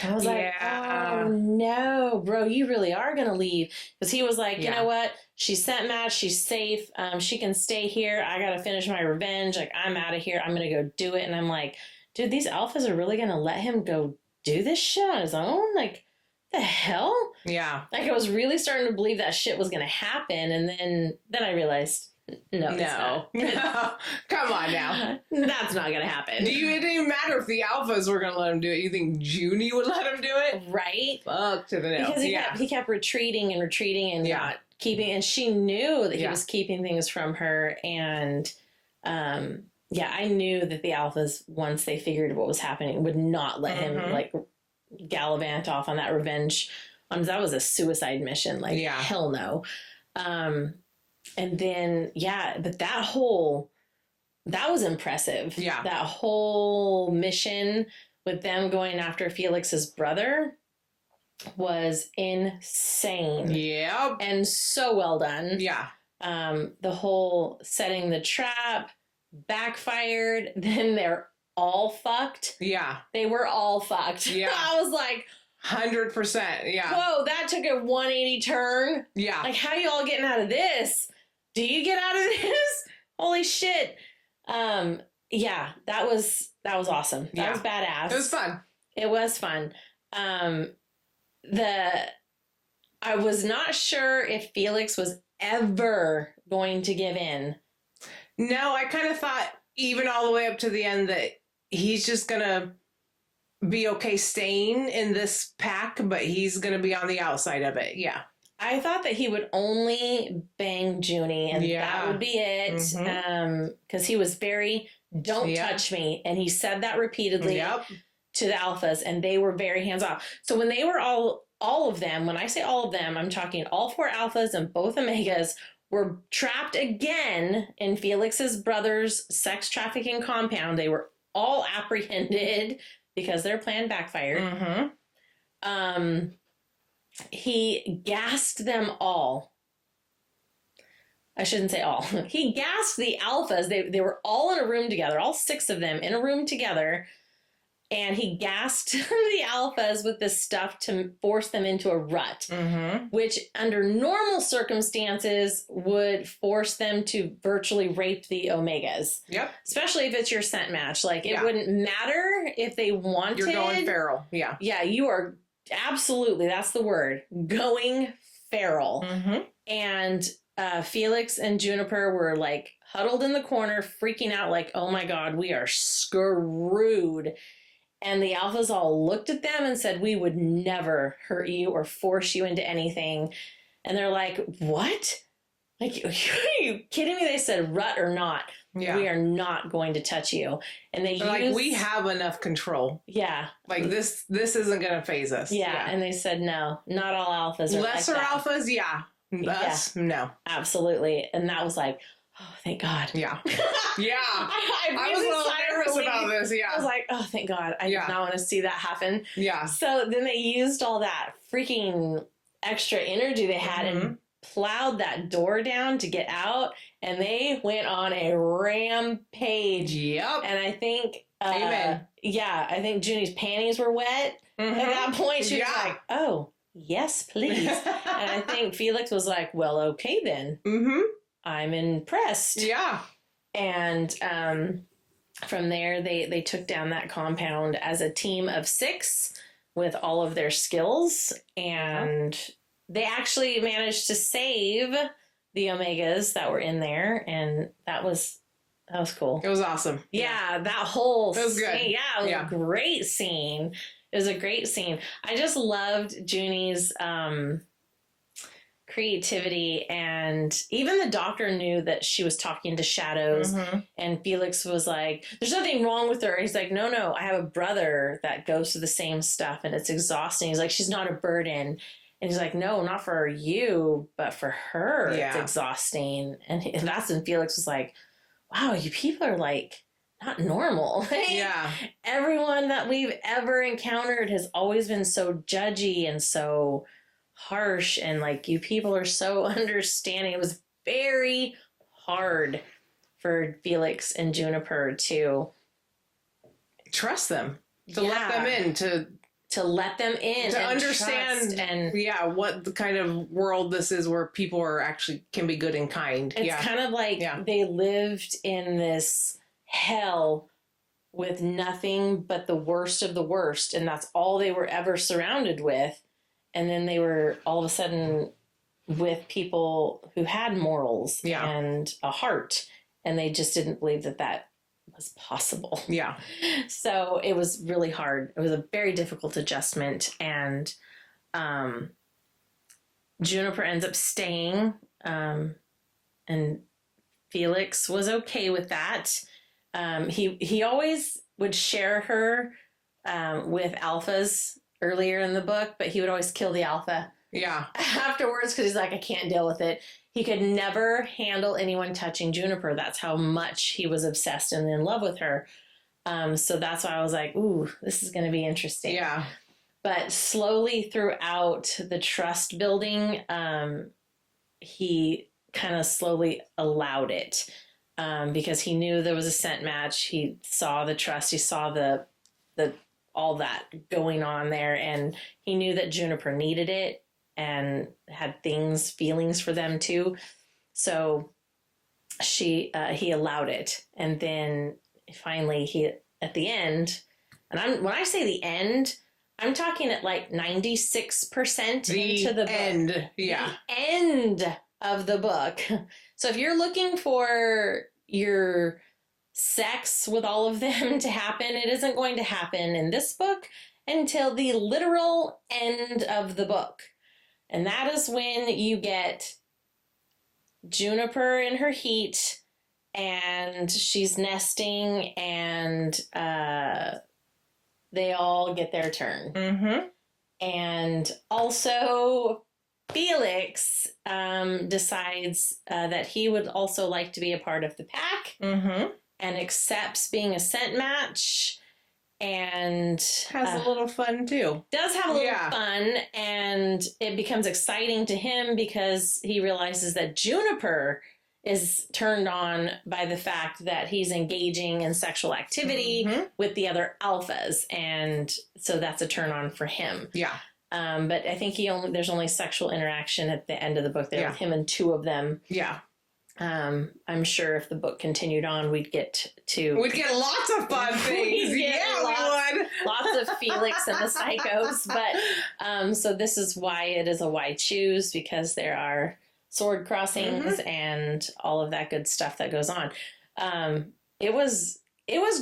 I was like, oh no, bro, you really are going to leave. Because he was like, you know what? She's sent mad. She's safe. She can stay here. I got to finish my revenge. Like, I'm out of here. I'm going to go do it. And I'm like, dude, these alphas are really going to let him go do this shit on his own? Like, the hell? Yeah. Like, I was really starting to believe that shit was going to happen. And then I realized, no. Come on now. That's not going to happen. It didn't even matter if the alphas were going to let him do it. You think Junie would let him do it? Right. Fuck to the nail. Because he kept retreating and not keeping, and she knew that he was keeping things from her. And, I knew that the alphas, once they figured what was happening, would not let him like gallivant off on that revenge. That was a suicide mission. Like, hell no. And then, but that was impressive. Yeah. That whole mission with them going after Felix's brother was insane. Yeah. And so well done. Yeah. The whole setting the trap backfired. Then they're all fucked. Yeah. They were all fucked. Yeah. I was like, 100%. Yeah. Whoa, that took a 180 turn. Yeah. Like, how y'all getting out of this? Do you get out of this? Holy shit. That was awesome. That was badass. It was fun. It was fun. I was not sure if Felix was ever going to give in. No, I kind of thought even all the way up to the end that he's just going to be okay staying in this pack, but he's going to be on the outside of it. Yeah. I thought that he would only bang Junie and that would be it. Because he was very, don't touch me. And he said that repeatedly to the alphas, and they were very hands off. So when they were all of them, when I say all of them, I'm talking all 4 alphas and both omegas were trapped again in Felix's brother's sex trafficking compound. They were all apprehended because their plan backfired. He gassed them all. I shouldn't say all. He gassed the alphas. They were all in a room together, all 6 of them in a room together. And he gassed the alphas with this stuff to force them into a rut, which under normal circumstances would force them to virtually rape the omegas. Yep. Especially if it's your scent match. Like, it wouldn't matter if they wanted. You're going feral. Yeah. Yeah, you are absolutely, that's the word, going feral. And Felix and Juniper were like huddled in the corner, freaking out like, oh my God, we are screwed. And the alphas all looked at them and said, we would never hurt you or force you into anything. And they're like, what? Like, are you kidding me? They said, rut or not, we are not going to touch you. And they used, like, we have enough control. Yeah. Like, this isn't going to phase us. Yeah. And they said, no, not all alphas are lesser like that. alphas, us, no. Absolutely. And that was like, oh, thank God. Yeah. Yeah. I was a little nervous about this. Yeah. I was like, oh, thank God. I did not want to see that happen. Yeah. So then they used all that freaking extra energy they had and plowed that door down to get out. And they went on a rampage. Yep. And I think, amen. Yeah, I think Junie's panties were wet. At that point, she was like, oh, yes, please. And I think Felix was like, well, okay then. I'm impressed. Yeah. And from there, they took down that compound as a team of 6 with all of their skills. And they actually managed to save the omegas that were in there. And that was cool. It was awesome. Yeah, that whole scene. It was good. Yeah, it was a great scene. It was a great scene. I just loved Junie's creativity, and even the doctor knew that she was talking to shadows. And Felix was like, there's nothing wrong with her. He's like, no, I have a brother that goes through the same stuff and it's exhausting. He's like, she's not a burden. And he's like, no, not for you, but for her, it's exhausting. And that's when Felix was like, wow, you people are like not normal. Yeah. Everyone that we've ever encountered has always been so judgy and so harsh, and like, you people are so understanding. It was very hard for Felix and Juniper to trust them, to let them in, to let them in, to understand and what the kind of world this is where people are actually can be good and kind. It's kind of like they lived in this hell with nothing but the worst of the worst, and that's all they were ever surrounded with. And then they were all of a sudden with people who had morals and a heart, and they just didn't believe that was possible. Yeah. So it was really hard. It was a very difficult adjustment, and Juniper ends up staying, and Felix was okay with that. He always would share her with alphas earlier in the book, but he would always kill the alpha. Yeah. Afterwards, because he's like, I can't deal with it. He could never handle anyone touching Juniper. That's how much he was obsessed and in love with her. So that's why I was like, ooh, this is going to be interesting. Yeah. But slowly throughout the trust building, he kind of slowly allowed it, because he knew there was a scent match. He saw the trust. He saw the all that going on there, and he knew that Juniper needed it and had feelings for them too. So he allowed it. And then finally he, at the end, and when I say the end, I'm talking at like 96% into the end. book. Yeah. The end of the book. So if you're looking for your sex with all of them to happen, it isn't going to happen in this book until the literal end of the book. And that is when you get Juniper in her heat, and she's nesting, and they all get their turn. Mm-hmm. And also, Felix decides that he would also like to be a part of the pack, mm-hmm. and accepts being a scent match, and has a little fun too. Does have a little fun, and it becomes exciting to him because he realizes that Juniper is turned on by the fact that he's engaging in sexual activity with the other alphas, and so that's a turn on for him. Yeah. But I think there's only sexual interaction at the end of the book there with him and two of them. Yeah. I'm sure if the book continued on, we'd get lots of fun things. We would. Lots of Felix and the Psychos. But so this is why it is a why choose, because there are sword crossings and all of that good stuff that goes on. It was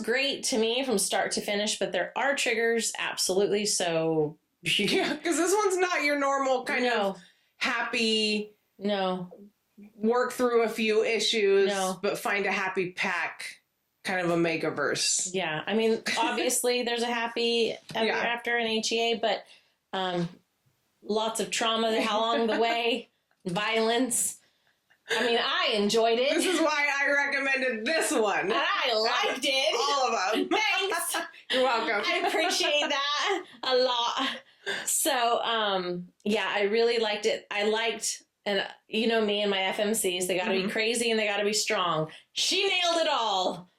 great to me from start to finish, but there are triggers, absolutely. So yeah, because this one's not your normal kind of happy. No. Work through a few issues, but find a happy pack kind of Omegaverse. Yeah. I mean, obviously there's a happy ever after an HEA, but lots of trauma along the way, violence. I mean, I enjoyed it. This is why I recommended this one. And I liked it. All of them. Thanks. You're welcome. I appreciate that a lot. So, I really liked it. I liked... And you know me and my FMCs, they got to be crazy and they got to be strong. She nailed it all.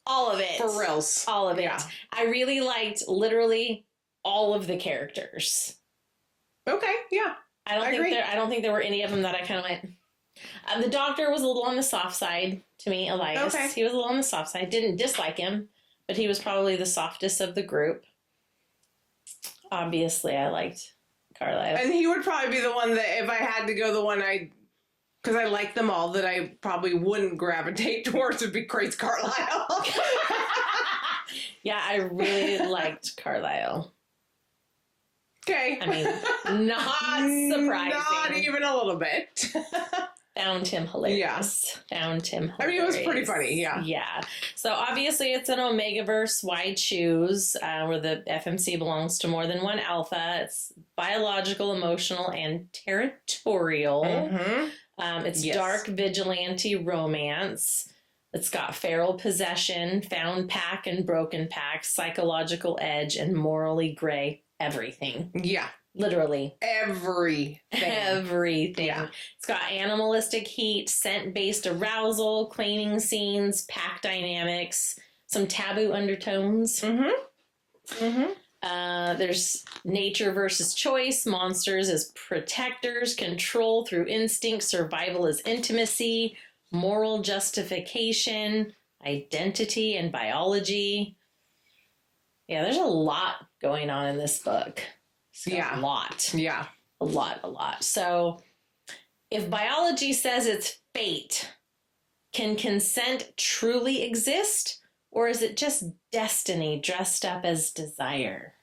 All of it. For reals. All of it. I really liked literally all of the characters. Okay, yeah. I don't think there were any of them that I kind of went... the doctor was a little on the soft side to me, Elias. Okay. He was a little on the soft side. Didn't dislike him, but he was probably the softest of the group. Obviously, I liked Carlisle. And he would probably be the one that, if I had to go, the one because I like them all, that I probably wouldn't gravitate towards would be Crazy Carlisle. Yeah, I really liked Carlisle. Okay. I mean, not surprising. Not even a little bit. Found him hilarious. Yeah. Found him hilarious. I mean, it was pretty funny, yeah. Yeah. So obviously it's an Omegaverse. Why choose? Where the FMC belongs to more than one alpha. It's biological, emotional, and territorial. It's dark vigilante romance. It's got feral possession, found pack and broken pack, psychological edge, and morally gray everything. Yeah. Literally. Everything. Yeah. It's got animalistic heat, scent-based arousal, claiming scenes, pack dynamics, some taboo undertones. There's nature versus choice, monsters as protectors, control through instinct, survival as intimacy, moral justification, identity, and biology. Yeah, there's a lot going on in this book. A lot. Yeah. A lot. So, if biology says it's fate, can consent truly exist? Or is it just destiny dressed up as desire?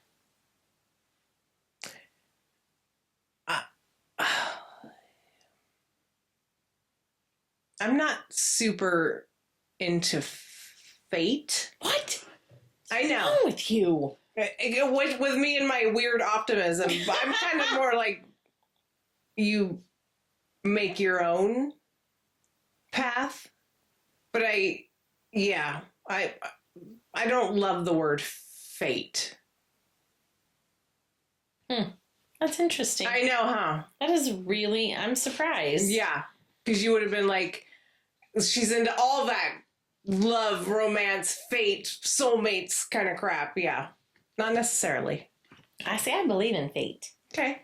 I'm not super into fate. What? I know. What's wrong with you? With me and my weird optimism, I'm kind of more like, you make your own path. But I don't love the word fate. That's interesting. I know, huh? That is really, I'm surprised. Yeah, because you would have been like, she's into all that love, romance, fate, soulmates kind of crap. Yeah. Not necessarily. I believe in fate. Okay.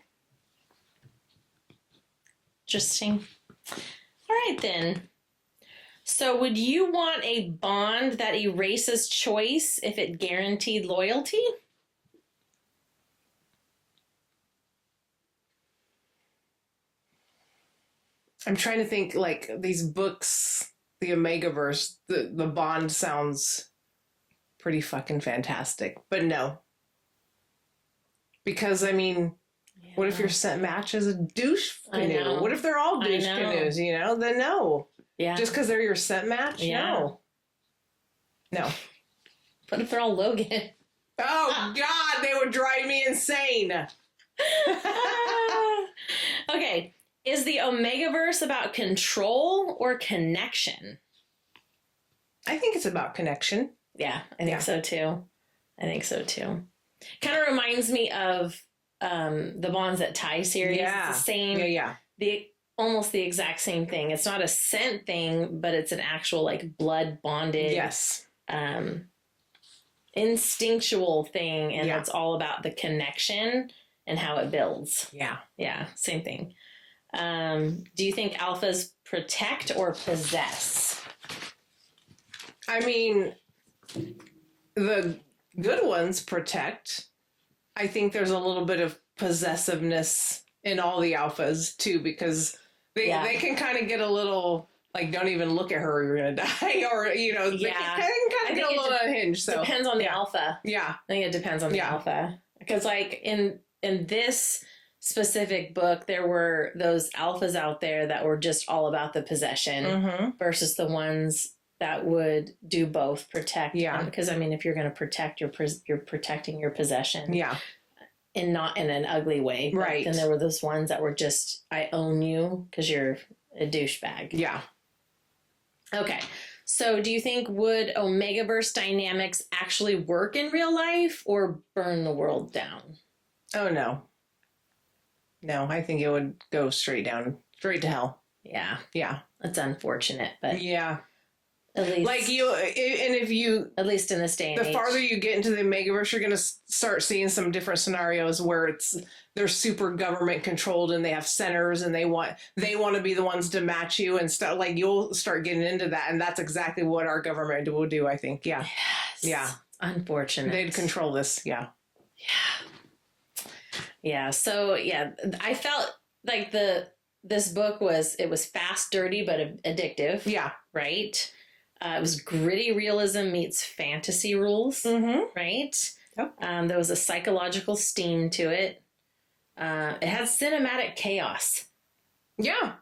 Interesting. All right, then. So would you want a bond that erases choice if it guaranteed loyalty? I'm trying to think, like, these books, the Omegaverse, the bond sounds pretty fucking fantastic. But no. Because, I mean, What if your scent match is a douche canoe? What if they're all douche canoes, Then no. Yeah. Just because they're your scent match? Yeah. No. What if they're all Logan? Oh, God, they would drive me insane. Okay. Is the Omegaverse about control or connection? I think it's about connection. Yeah, I think so too. Kind of reminds me of the Bonds That Tie series. Yeah. It's the same. Almost the exact same thing. It's not a scent thing, but it's an actual like blood bonded. Yes. Instinctual thing, and it's all about the connection and how it builds. Yeah, same thing. Do you think alphas protect or possess? I mean, the good ones protect. I think there's a little bit of possessiveness in all the alphas too, because they can kind of get a little like, don't even look at her or you're gonna die, or they can kind of get a little unhinged. So depends on the alpha. Yeah, I think it depends on the alpha, because like in this specific book, there were those alphas out there that were just all about the possession versus the ones that would do both, protect. Yeah, because I mean, if you're going to protect, you're protecting your possession. Yeah. And not in an ugly way. Right. Then there were those ones that were just, I own you because you're a douchebag. Yeah. Okay. So do you think would Omegaverse dynamics actually work in real life or burn the world down? Oh, no. No, I think it would go straight to hell. Yeah. Yeah. That's unfortunate, but. Yeah. At least, like if you, at least in this day and age, the farther you get into the Omegaverse, you're going to start seeing some different scenarios where they're super government controlled and they have centers and they want to be the ones to match you and stuff. Like you'll start getting into that, and that's exactly what our government will do. I think. Yeah. Yes. Yeah. Unfortunate. They'd control this. Yeah. Yeah. Yeah. So yeah, I felt like this book was fast, dirty, but addictive. Yeah. Right. It was gritty realism meets fantasy rules, right? Yep. There was a psychological steam to it. It had cinematic chaos. Yeah.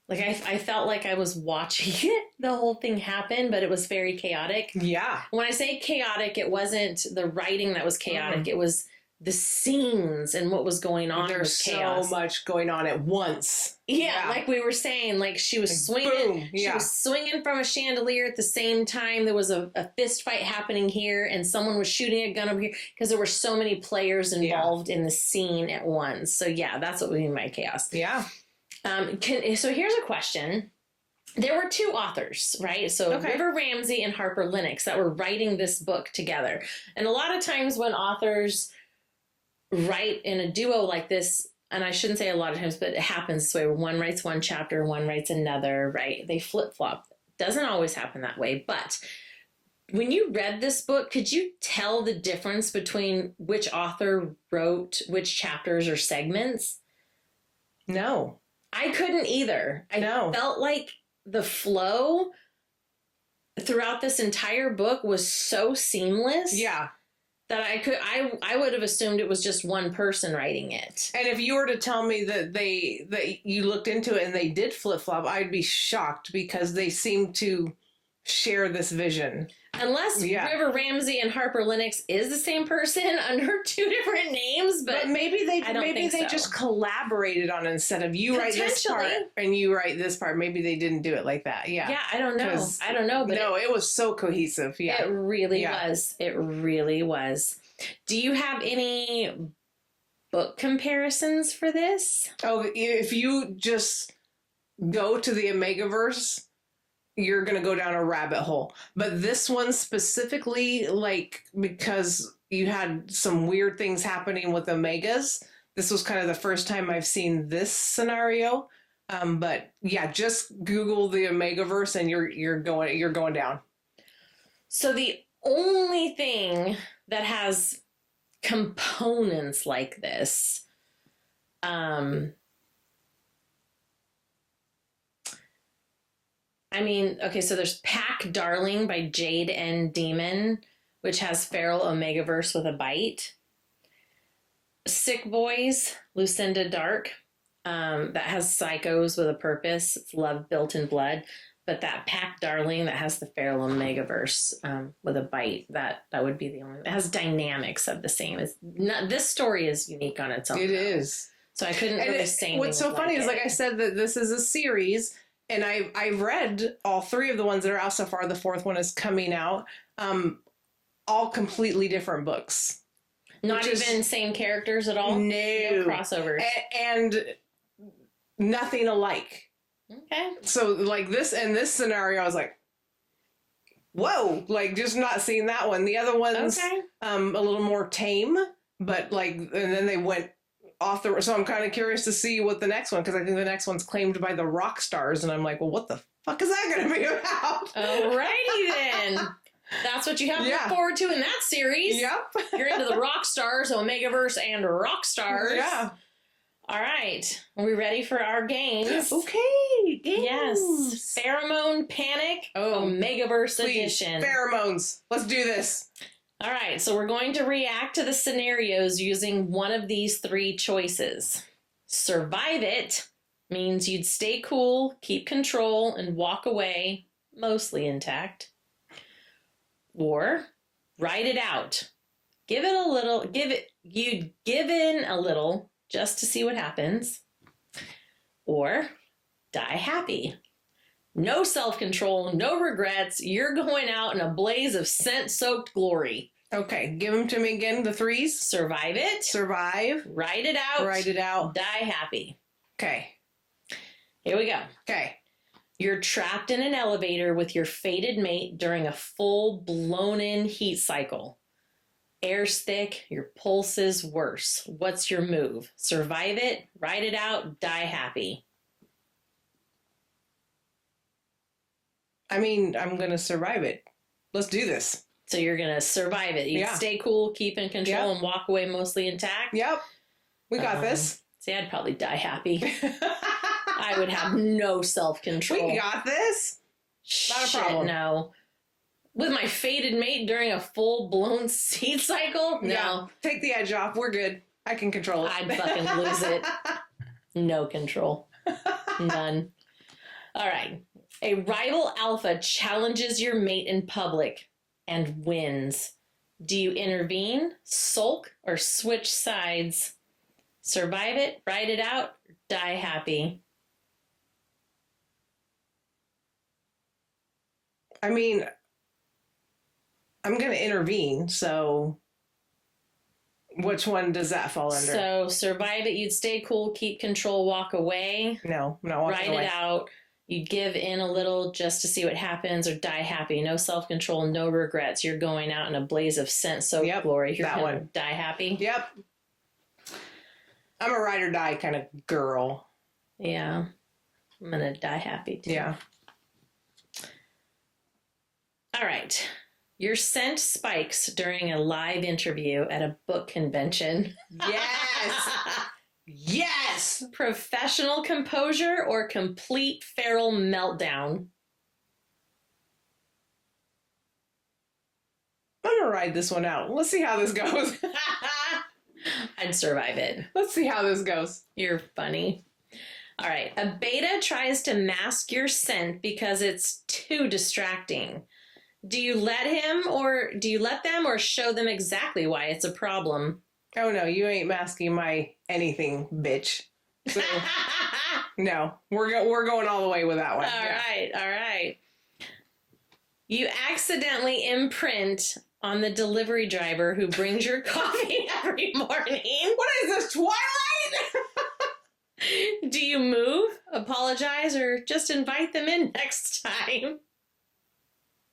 Like I felt like I was watching it, the whole thing happen, but it was very chaotic. Yeah. When I say chaotic, it wasn't the writing that was chaotic. It was the scenes and what was going on. There's so much going on at once. Yeah, like we were saying, like she was swinging. Boom. She was swinging from a chandelier at the same time. There was a fist fight happening here, and someone was shooting a gun over here because there were so many players involved in the scene at once. So yeah, that's what we mean by chaos. Yeah. So here's a question. There were two authors, right? So River Ramsey and Harper Lennox that were writing this book together. And a lot of times when authors write in a duo like this, and I shouldn't say a lot of times, but it happens this way where one writes one chapter, one writes another, right? They flip-flop. Doesn't always happen that way. But when you read this book, could you tell the difference between which author wrote which chapters or segments? No. I couldn't either. I felt like the flow throughout this entire book was so seamless. Yeah. That I would have assumed it was just one person writing it. And if you were to tell me that you looked into it and they did flip-flop, I'd be shocked because they seem to share this vision. Unless River Ramsey and Harper Lennox is the same person under two different names, but maybe they just collaborated on it instead of you write this part and you write this part. Maybe they didn't do it like that. Yeah. Yeah, I don't know. But it was so cohesive. Yeah. It really was. It really was. Do you have any book comparisons for this? Oh, if you just go to the Omegaverse, you're going to go down a rabbit hole. But this one specifically, like, because you had some weird things happening with Omegas, this was kind of the first time I've seen this scenario. But yeah, just Google the Omegaverse and you're going down. So the only thing that has components like this, I mean, okay, so there's Pack Darling by Jade and Demon, which has feral Omegaverse with a bite. Sick Boys, Lucinda Dark. That has psychos with a purpose. It's love built in blood. But that Pack Darling that has the feral Omegaverse with a bite, that would be the only. It has dynamics of the same. It's not, this story is unique on its own. It is. So I couldn't really say. What's so funny is, like I said, that this is a series, and I've read all 3 of the ones that are out so far. The 4th one is coming out. All completely different books. Not even same characters at all? No crossovers. And nothing alike. Okay. So like this, in this scenario, I was like, whoa, like just not seeing that one. The other one's a little more tame, but like, and then they went off the, so I'm kind of curious to see what the next one, because I think the next one's claimed by the rock stars, and I'm like, well, what the fuck is that going to be about? Alrighty then. That's what you have to look forward to in that series. Yep. You're into the rock stars, Omegaverse, and rock stars. Yeah. All right. Are we ready for our games? Okay. Games. Yes. Pheromone Panic, Omegaverse edition. Pheromones. Let's do this. All right. So we're going to react to the scenarios using one of these 3 choices. Survive it means you'd stay cool, keep control, and walk away, mostly intact. Or write it out. You'd give in a little just to see what happens. Or die happy. No self-control, no regrets. You're going out in a blaze of scent-soaked glory. Okay, give them to me again, the 3s. Survive it. Survive. Write it out. Write it out. Die happy. Okay. Here we go. Okay. You're trapped in an elevator with your fated mate during a full blown-in heat cycle. Air's thick, your pulse is worse. What's your move? Survive it, write it out, die happy. I mean, I'm going to survive it. Let's do this. So you're going to survive it. You stay cool, keep in control, and walk away mostly intact? Yep. We got this. See, I'd probably die happy. I would have no self-control. We got this. Not a problem. No. With my fated mate during a full-blown heat cycle? No. Yeah. Take the edge off. We're good. I can control it. I'd fucking lose it. No control. None. All right. A rival alpha challenges your mate in public and wins. Do you intervene, sulk, or switch sides? Survive it, ride it out, die happy. I mean, I'm going to intervene, so which one does that fall under? So, survive it, you'd stay cool, keep control, walk away. No, I'm not walking away. Ride it out, you'd give in a little just to see what happens, or die happy. No self-control, no regrets. You're going out in a blaze of scent-soaked glory. You're that one. Die happy. Yep. I'm a ride or die kind of girl. Yeah. I'm going to die happy, too. Yeah. All right. Your scent spikes during a live interview at a book convention. Yes! Yes! Professional composure or complete feral meltdown? I'm going to ride this one out. Let's see how this goes. I'd survive it. Let's see how this goes. You're funny. All right. A beta tries to mask your scent because it's too distracting. Do you let them or show them exactly why it's a problem? Oh no, you ain't masking my anything, bitch. So, no, we're going all the way with that one. All right. You accidentally imprint on the delivery driver who brings your coffee every morning. What is this, Twilight? Do you move, apologize, or just invite them in next time?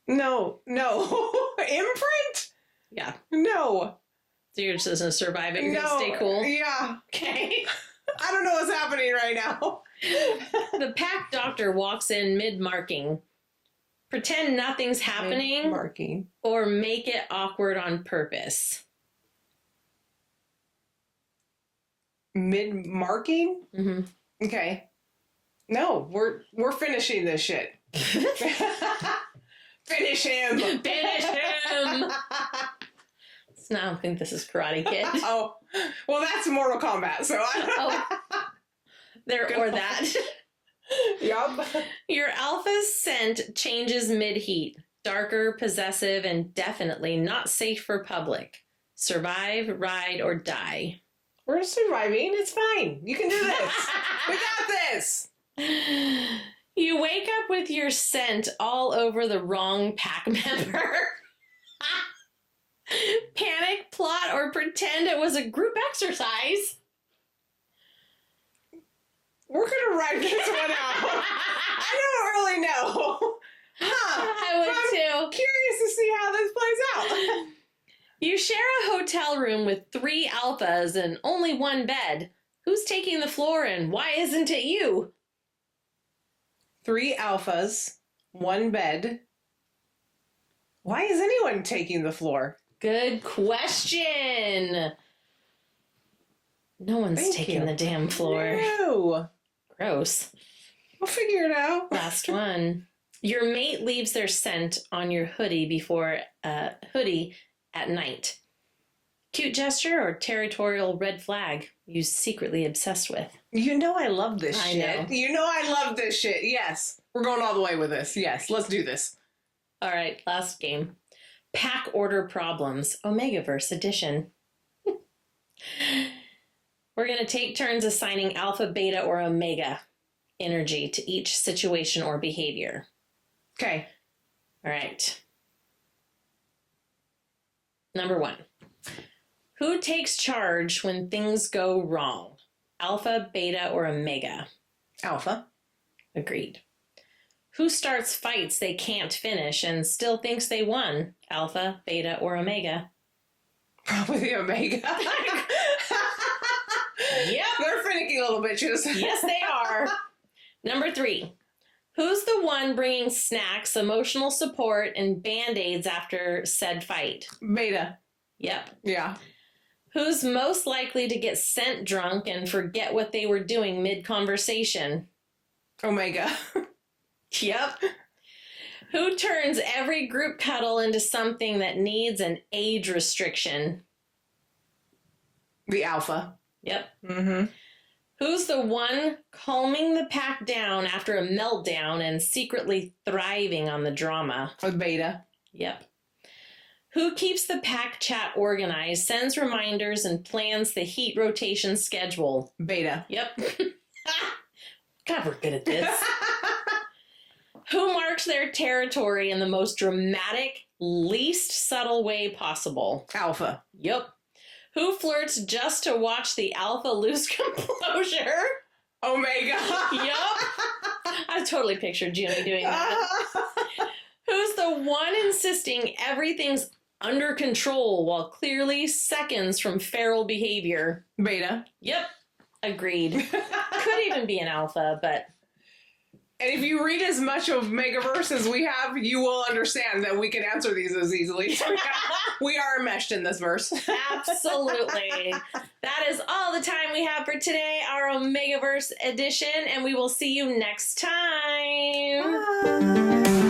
No. Imprint? Yeah. No. So you're just going to survive it? You're going to stay cool? Yeah. Okay. I don't know what's happening right now. The pack doctor walks in mid-marking. Pretend nothing's happening. Mid-marking. Or make it awkward on purpose. Mid-marking? Mm-hmm. Okay. No, we're finishing this shit. Finish him! Finish him! It's No, I don't think this is Karate Kid. Oh, well, that's Mortal Kombat, so Or that. Yup. Your alpha's scent changes mid-heat. Darker, possessive, and definitely not safe for public. Survive, ride, or die. We're surviving. It's fine. You can do this. We got this. You wake up with your scent all over the wrong pack member. Panic, plot, or pretend it was a group exercise. We're going to write this one out. I don't really know. I would I'm too. Curious to see how this plays out. You share a hotel room with 3 alphas and only 1 bed. Who's taking the floor and why isn't it you? 3 alphas, 1 bed. Why is anyone taking the floor? Good question. No one's taking the damn floor. No. Gross. We'll figure it out. Last one. Your mate leaves their scent on your hoodie hoodie at night. Cute gesture or territorial red flag you secretly obsessed with? You know I love this I shit. know. You know I love this shit. Yes. We're going all the way with this. Yes. Let's do this. All right, last game. Pack order problems. Omegaverse edition. We're going to take turns assigning alpha, beta, or omega energy to each situation or behavior. Okay. All right. Number 1. Who takes charge when things go wrong? Alpha, beta, or omega? Alpha. Agreed. Who starts fights they can't finish and still thinks they won? Alpha, beta, or omega? Probably the omega. Yep. They're finicky little bitches. Yes, they are. Number 3. Who's the one bringing snacks, emotional support, and Band-Aids after said fight? Beta. Yep. Yeah. Who's most likely to get scent drunk and forget what they were doing mid-conversation? Omega. Yep. Who turns every group cuddle into something that needs an age restriction? The alpha. Yep. Mm-hmm. Who's the one calming the pack down after a meltdown and secretly thriving on the drama? The beta. Yep. Who keeps the pack chat organized, sends reminders, and plans the heat rotation schedule? Beta. Yep. God, we're good at this. Who marks their territory in the most dramatic, least subtle way possible? Alpha. Yep. Who flirts just to watch the alpha lose composure? Omega. Yup. I totally pictured Junie doing that. Who's the one insisting everything's under control while clearly seconds from feral behavior? Beta. Yep. Agreed. Could even be an alpha, but... And if you read as much of Omegaverse as we have, you will understand that we can answer these as easily. So we are enmeshed in this verse. Absolutely. That is all the time we have for today, our Omegaverse edition, and we will see you next time. Bye.